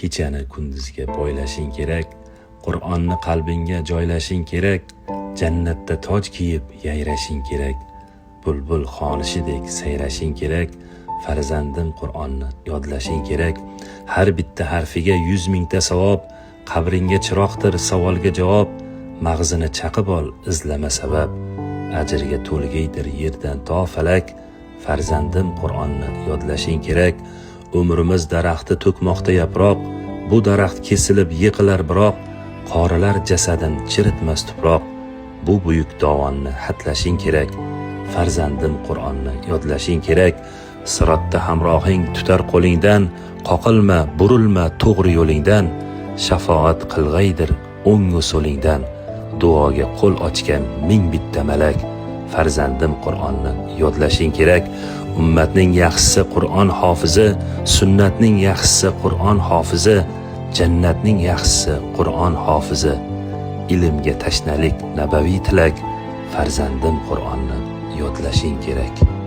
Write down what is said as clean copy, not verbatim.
kechani kunduzga boylashing kerak, Qur'onni qalbingga joylashing kerak, jannatda toj kiyib yayrashing kerak, bulbul xonishidek sayrashing kerak, farzandim Qur'onni yodlashing kerak, har bitta harfiga 100 mingta savob, qabringga chiroqdir savolga javob, mag'zini chaqib ol izlama sabab, ajrga to'lgaydir yerdan to falak, farzandim Qur'onni yodlashing kerak, umrimiz daraxti to'kmoqda yaproq, bu daraxt kesilib yiqilar biroq, qorilar jasadin chiritmas tuproq, bu buyuk dovonni hatlashing kerak, farzandim Qur'onni yodlashing kerak, sirotda hamrohing tutar qo'lingdan, qoqilma, burilma to'g'ri yo'lingdan, shafoat qilg'aydir o'ngu so'lingdan, duoga qo'l ochgan ming bitta malak, farzandim Qur'onni yodlashing kerak, ummatning yaxshisi Qur'on hofizi, sunnatning yaxshisi Qur'on hofizi, jannatning yaxshisi Qur'on hofizi, ilmga tashnalik nabaviy tilak, farzandim Qur'onni yodlashing kerak.